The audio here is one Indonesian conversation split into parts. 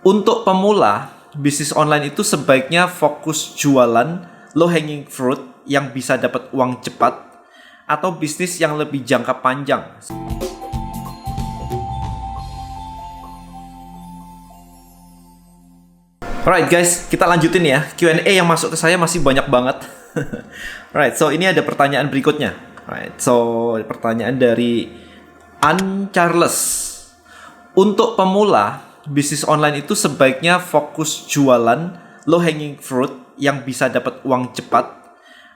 Untuk pemula, bisnis online itu sebaiknya fokus jualan low hanging fruit yang bisa dapat uang cepat atau bisnis yang lebih jangka panjang. Alright guys, kita lanjutin ya. Q&A yang masuk ke saya masih banyak banget. Alright, so ini ada pertanyaan berikutnya. Alright, so pertanyaan dari Ann Charles. Untuk pemula, bisnis online itu sebaiknya fokus jualan low hanging fruit yang bisa dapat uang cepat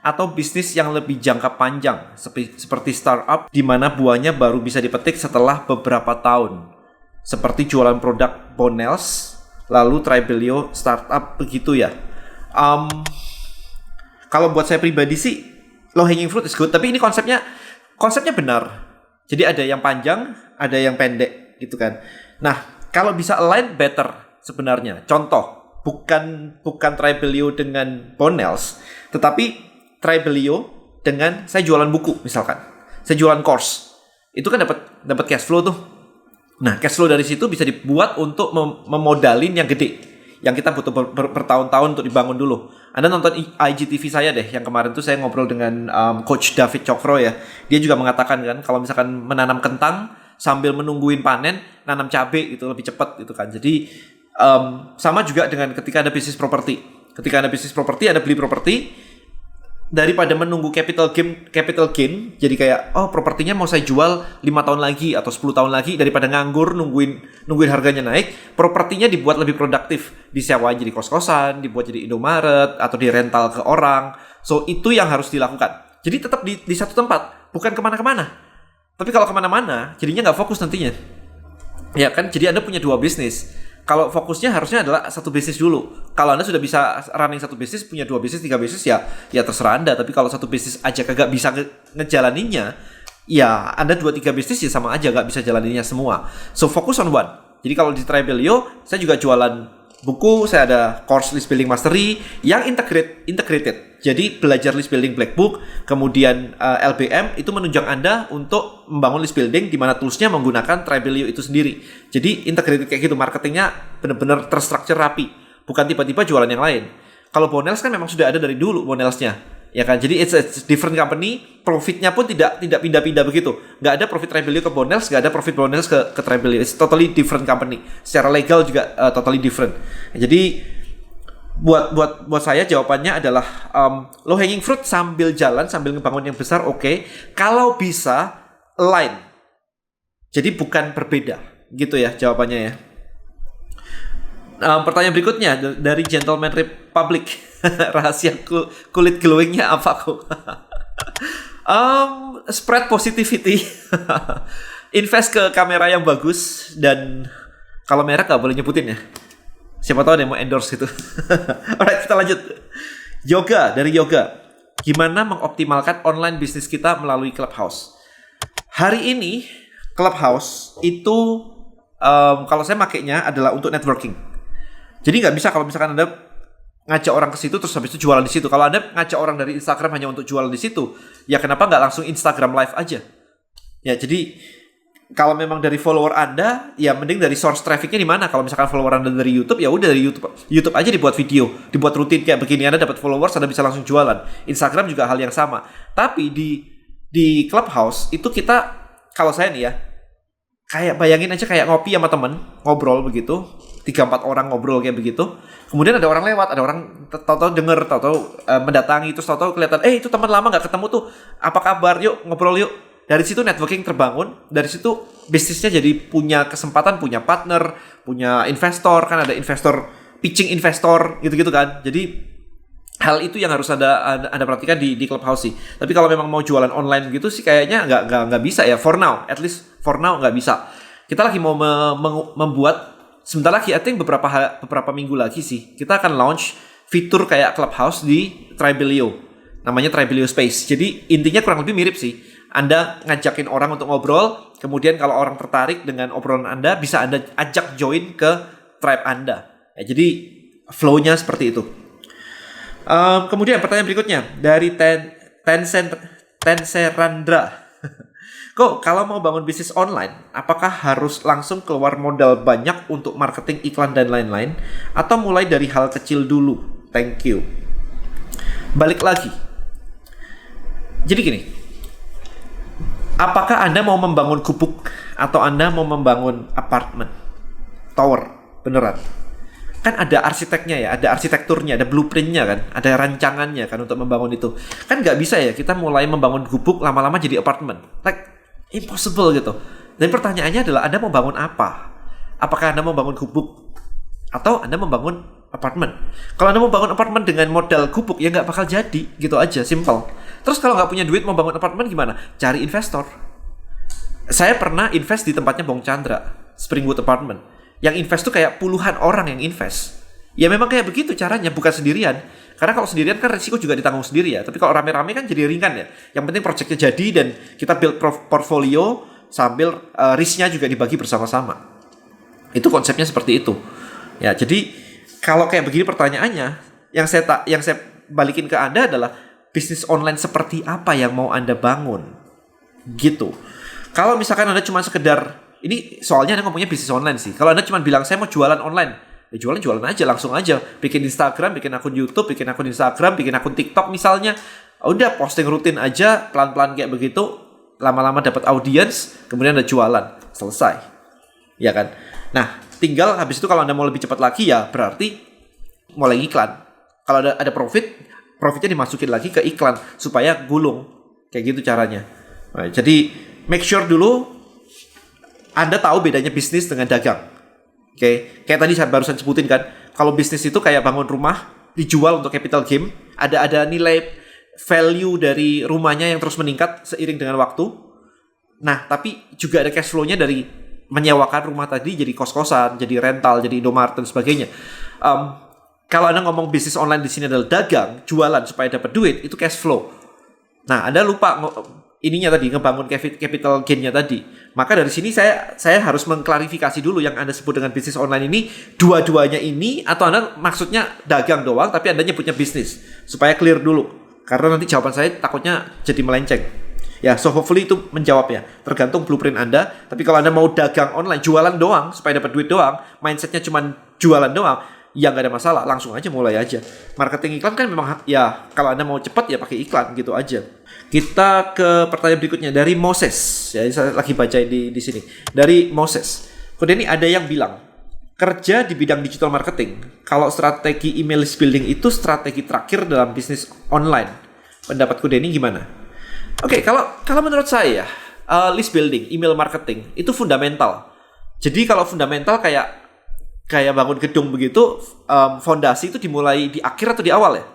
atau bisnis yang lebih jangka panjang seperti startup di mana buahnya baru bisa dipetik setelah beberapa tahun. Seperti jualan produk Bonels, lalu Tribelio startup begitu ya. Kalau buat saya pribadi sih low hanging fruit is good, tapi ini konsepnya benar. Jadi ada yang panjang, ada yang pendek gitu kan. Nah, kalau bisa align better sebenarnya. Contoh, bukan Tribelio dengan Bonels, tetapi Tribelio dengan saya jualan buku misalkan. Saya jualan course. Itu kan dapat cash flow tuh. Nah, cash flow dari situ bisa dibuat untuk memodalin yang gede. Yang kita butuh bertahun-tahun untuk dibangun dulu. Anda nonton IGTV saya deh, yang kemarin tuh saya ngobrol dengan Coach David Cokro ya. Dia juga mengatakan kan, kalau misalkan menanam kentang sambil menungguin panen, nanam cabai itu lebih cepat gitu kan. Jadi sama juga dengan ketika ada bisnis properti. Ketika ada bisnis properti, ada beli properti, daripada menunggu capital gain, jadi kayak propertinya mau saya jual 5 tahun lagi atau 10 tahun lagi, daripada nganggur nungguin harganya naik, propertinya dibuat lebih produktif, disewa jadi kos-kosan, dibuat jadi Indomaret atau di rental ke orang. So itu yang harus dilakukan. Jadi tetap di satu tempat, bukan kemana-kemana. Tapi kalau kemana-mana, jadinya nggak fokus nantinya. Ya kan, jadi Anda punya 2 bisnis. Kalau fokusnya harusnya adalah satu bisnis dulu. Kalau Anda sudah bisa running satu bisnis, punya 2 bisnis, 3 bisnis, ya terserah Anda. Tapi kalau satu bisnis aja kagak bisa ngejalaninnya, ya Anda 2-3 bisnis ya sama aja gak bisa jalaninnya semua. So focus on one. Jadi kalau di Tribelio, saya juga jualan buku, saya ada course list building mastery yang integrated. Jadi belajar list building black book, kemudian LBM itu menunjang Anda untuk membangun list building di mana toolsnya menggunakan Tribelio itu sendiri. Jadi integrated kayak gitu, marketingnya benar-benar terstruktur rapi, bukan tiba-tiba jualan yang lain. Kalau Bonels kan memang sudah ada dari dulu Bonelsnya, ya kan. Jadi it's a different company, profitnya pun tidak pindah-pindah begitu. Nggak ada profit Tribelio ke Bonels, nggak ada profit Bonels ke Tribelio. It's totally different company. Secara legal juga totally different. Jadi buat saya jawabannya adalah low hanging fruit sambil jalan, sambil ngebangun yang besar, oke. Kalau bisa align. Jadi bukan berbeda, gitu ya jawabannya ya. Pertanyaan berikutnya dari Gentleman Republic. Rahasia kulit glowingnya apa kok? Spread positivity. Invest ke kamera yang bagus, dan kalau merek gak boleh nyebutin ya. Siapa tahu ada yang mau endorse gitu. Alright, kita lanjut. Dari Yoga. Gimana mengoptimalkan online bisnis kita melalui Clubhouse? Hari ini Clubhouse itu kalau saya makainya adalah untuk networking. Jadi nggak bisa kalau misalkan Anda ngajak orang ke situ terus habis itu jualan di situ. Kalau Anda ngajak orang dari Instagram hanya untuk jualan di situ, ya kenapa nggak langsung Instagram live aja? Ya, jadi kalau memang dari follower Anda, ya mending dari source trafficnya di mana? Kalau misalkan follower Anda dari YouTube, ya udah dari YouTube aja dibuat video, dibuat rutin kayak begini, Anda dapat followers, Anda bisa langsung jualan. Instagram juga hal yang sama. Tapi di Clubhouse itu kita, kalau saya nih ya, kayak bayangin aja kayak ngopi sama temen, ngobrol begitu, 3-4 orang ngobrol kayak begitu. Kemudian ada orang lewat, ada orang tahu-tahu denger, tahu-tahu mendatangi, terus tahu-tahu kelihatan, itu teman lama nggak ketemu tuh, apa kabar? Yuk ngobrol yuk. Dari situ networking terbangun, dari situ bisnisnya jadi punya kesempatan, punya partner, punya investor, kan ada investor, pitching investor, gitu-gitu kan. Jadi hal itu yang harus Anda perhatikan di Clubhouse sih. Tapi kalau memang mau jualan online gitu sih kayaknya nggak bisa ya, for now, at least for now nggak bisa. Kita lagi mau membuat, sebentar lagi, I think beberapa minggu lagi sih, kita akan launch fitur kayak Clubhouse di Tribelio, namanya Tribelio Space. Jadi intinya kurang lebih mirip sih. Anda ngajakin orang untuk ngobrol, kemudian kalau orang tertarik dengan obrolan Anda, bisa Anda ajak join ke tribe Anda. Ya, jadi flow-nya seperti itu. Kemudian pertanyaan berikutnya dari Tenserandra. Kok kalau mau bangun bisnis online, apakah harus langsung keluar modal banyak untuk marketing, iklan, dan lain-lain? Atau mulai dari hal kecil dulu? Thank you. Balik lagi. Jadi gini, apakah Anda mau membangun gubuk atau Anda mau membangun apartemen? Tower, beneran. Kan ada arsiteknya ya, ada arsitekturnya, ada blueprintnya kan, ada rancangannya kan untuk membangun itu. Kan nggak bisa ya kita mulai membangun gubuk lama-lama jadi apartemen. Like, impossible gitu. Dan pertanyaannya adalah Anda mau bangun apa? Apakah Anda mau bangun gubuk atau Anda membangun apartemen? Kalau Anda mau bangun apartemen dengan modal gubuk ya nggak bakal jadi, gitu aja, simple. Terus kalau nggak punya duit mau bangun apartemen gimana? Cari investor. Saya pernah invest di tempatnya Bong Chandra, Springwood Apartment. Yang invest tuh kayak puluhan orang yang invest. Ya memang kayak begitu caranya, bukan sendirian. Karena kalau sendirian kan risiko juga ditanggung sendiri ya. Tapi kalau rame-rame kan jadi ringan ya. Yang penting projectnya jadi dan kita build portfolio sambil risknya juga dibagi bersama-sama. Itu konsepnya seperti itu. Ya, jadi kalau kayak begini pertanyaannya, yang saya balikin ke Anda adalah bisnis online seperti apa yang mau Anda bangun? Gitu. Kalau misalkan Anda cuma sekedar, ini soalnya Anda ngomongnya bisnis online sih. Kalau Anda cuma bilang saya mau jualan online, ya jualan aja, langsung aja. Bikin Instagram, bikin akun YouTube, bikin akun Instagram, bikin akun TikTok misalnya. Udah posting rutin aja, pelan-pelan kayak begitu. Lama-lama dapat audience, kemudian Anda jualan. Selesai. Ya kan? Nah, tinggal habis itu kalau Anda mau lebih cepat lagi ya berarti mulai iklan. Kalau ada profitnya dimasukin lagi ke iklan supaya gulung. Kayak gitu caranya. Nah, jadi make sure dulu Anda tahu bedanya bisnis dengan dagang. Oke, kayak tadi saya barusan sebutin kan, kalau bisnis itu kayak bangun rumah, dijual untuk capital gain, ada nilai value dari rumahnya yang terus meningkat seiring dengan waktu. Nah, tapi juga ada cash flow-nya dari menyewakan rumah tadi jadi kos-kosan, jadi rental, jadi Indomaret dan sebagainya. Kalau Anda ngomong bisnis online di sini adalah dagang, jualan supaya dapat duit, itu cash flow. Nah, Anda lupa ininya tadi, ngebangun capital gain-nya tadi. Maka dari sini saya harus mengklarifikasi dulu yang Anda sebut dengan bisnis online ini, dua-duanya ini, atau Anda maksudnya dagang doang, tapi Anda nyebutnya bisnis. Supaya clear dulu. Karena nanti jawaban saya takutnya jadi melenceng. Ya, so hopefully itu menjawab ya. Tergantung blueprint Anda. Tapi kalau Anda mau dagang online, jualan doang, supaya dapat duit doang, mindsetnya cuma jualan doang, ya nggak ada masalah, langsung aja mulai aja. Marketing iklan kan memang ya kalau Anda mau cepat ya pakai iklan gitu aja. Kita ke pertanyaan berikutnya dari Moses. Ya, saya lagi baca di sini. Dari Moses. Kemudian ini ada yang bilang, kerja di bidang digital marketing, kalau strategi email list building itu strategi terakhir dalam bisnis online. Pendapatku Denny gimana? Oke, kalau menurut saya list building, email marketing itu fundamental. Jadi kalau fundamental kayak bangun gedung begitu, fondasi itu dimulai di akhir atau di awal ya?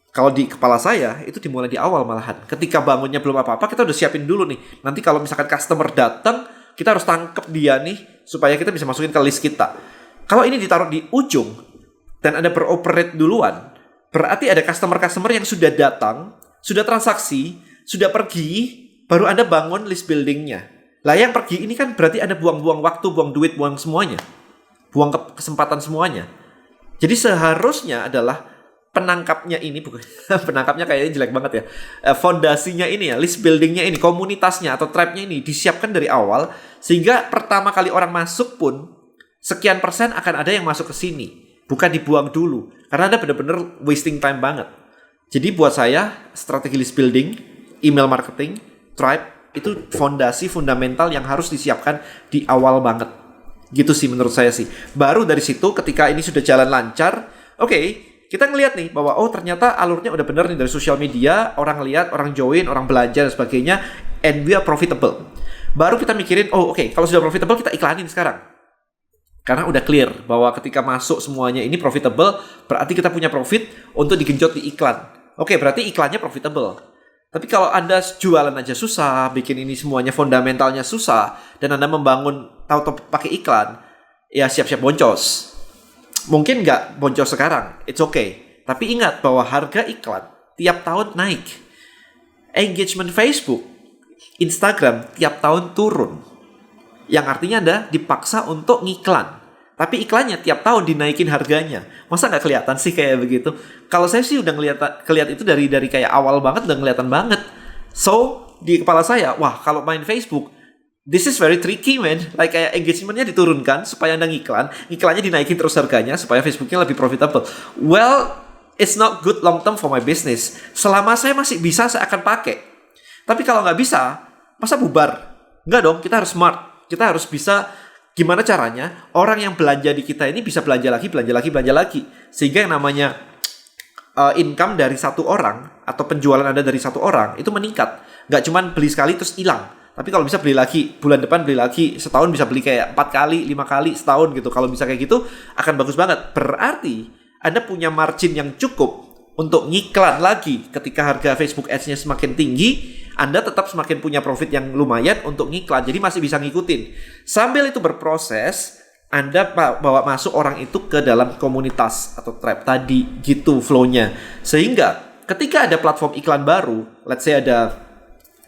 Kalau di kepala saya, itu dimulai di awal malahan. Ketika bangunnya belum apa-apa, kita udah siapin dulu nih. Nanti kalau misalkan customer datang, kita harus tangkep dia nih, supaya kita bisa masukin ke list kita. Kalau ini ditaruh di ujung, dan Anda beroperate duluan, berarti ada customer-customer yang sudah datang, sudah transaksi, sudah pergi, baru Anda bangun list building-nya. Lah yang pergi ini kan berarti Anda buang-buang waktu, buang duit, buang semuanya. Buang kesempatan semuanya. Jadi seharusnya adalah penangkapnya ini, bukan penangkapnya kayaknya jelek banget ya. Fondasinya ini ya, list buildingnya ini, komunitasnya atau tribe-nya ini disiapkan dari awal sehingga pertama kali orang masuk pun sekian persen akan ada yang masuk ke sini, bukan dibuang dulu karena Anda benar-benar wasting time banget. Jadi buat saya strategi list building, email marketing, tribe itu fondasi fundamental yang harus disiapkan di awal banget. Gitu sih menurut saya sih. Baru dari situ ketika ini sudah jalan lancar, oke, kita ngelihat nih bahwa oh ternyata alurnya udah bener nih dari sosial media, orang lihat, orang join, orang belanja dan sebagainya, and we are profitable. Baru kita mikirin, oh oke, kalau sudah profitable kita iklanin sekarang. Karena udah clear bahwa ketika masuk semuanya ini profitable, berarti kita punya profit untuk digenjot di iklan. Oke, berarti iklannya profitable. Tapi kalau Anda jualan aja susah, bikin ini semuanya fundamentalnya susah, dan Anda membangun tahu-tahu pakai iklan, ya siap-siap boncos. Mungkin nggak boncos sekarang, it's okay. Tapi ingat bahwa harga iklan tiap tahun naik. Engagement Facebook, Instagram tiap tahun turun. Yang artinya Anda dipaksa untuk ngiklan. Tapi iklannya tiap tahun dinaikin harganya. Masa nggak kelihatan sih kayak begitu? Kalau saya sih udah kelihatan itu dari kayak awal banget udah kelihatan banget. So, di kepala saya, wah kalau main Facebook, this is very tricky man. Like kayak engagementnya diturunkan supaya Anda iklannya dinaikin terus harganya supaya Facebooknya lebih profitable. Well, it's not good long term for my business. Selama saya masih bisa, saya akan pakai. Tapi kalau nggak bisa, masa bubar? Nggak dong, kita harus smart. Kita harus bisa gimana caranya orang yang belanja di kita ini bisa belanja lagi. Sehingga yang namanya income dari satu orang atau penjualan Anda dari satu orang itu meningkat. Nggak cuman beli sekali terus hilang. Tapi kalau bisa beli lagi, bulan depan beli lagi, setahun bisa beli kayak 4 kali, 5 kali setahun gitu. Kalau bisa kayak gitu akan bagus banget. Berarti Anda punya margin yang cukup untuk ngiklan lagi. Ketika harga Facebook Ads-nya semakin tinggi, Anda tetap semakin punya profit yang lumayan untuk ngiklan. Jadi masih bisa ngikutin. Sambil itu berproses, Anda bawa masuk orang itu ke dalam komunitas atau tribe tadi gitu flow-nya. Sehingga ketika ada platform iklan baru, let's say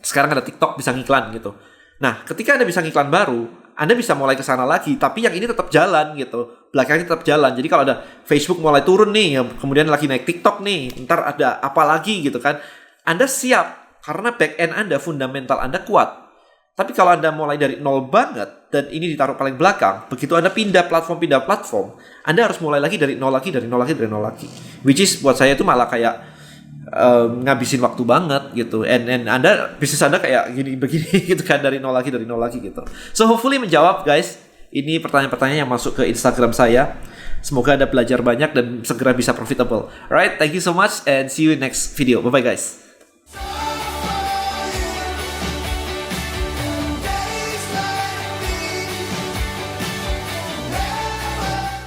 sekarang ada TikTok bisa ngiklan gitu. Nah, ketika Anda bisa ngiklan baru, Anda bisa mulai ke sana lagi, tapi yang ini tetap jalan gitu. Belakangnya tetap jalan. Jadi kalau ada Facebook mulai turun nih, kemudian lagi naik TikTok nih, ntar ada apa lagi gitu kan. Anda siap karena back end Anda, fundamental Anda kuat. Tapi kalau Anda mulai dari nol banget dan ini ditaruh paling belakang, begitu Anda pindah platform, Anda harus mulai lagi dari nol lagi. Which is buat saya itu malah kayak ngabisin waktu banget gitu. And Anda bisnis Anda kayak begini gitu kan, dari nol lagi gitu. So hopefully menjawab guys. Ini pertanyaan-pertanyaan yang masuk ke Instagram saya. Semoga Anda belajar banyak dan segera bisa profitable. Alright, thank you so much and see you in next video. Bye bye guys.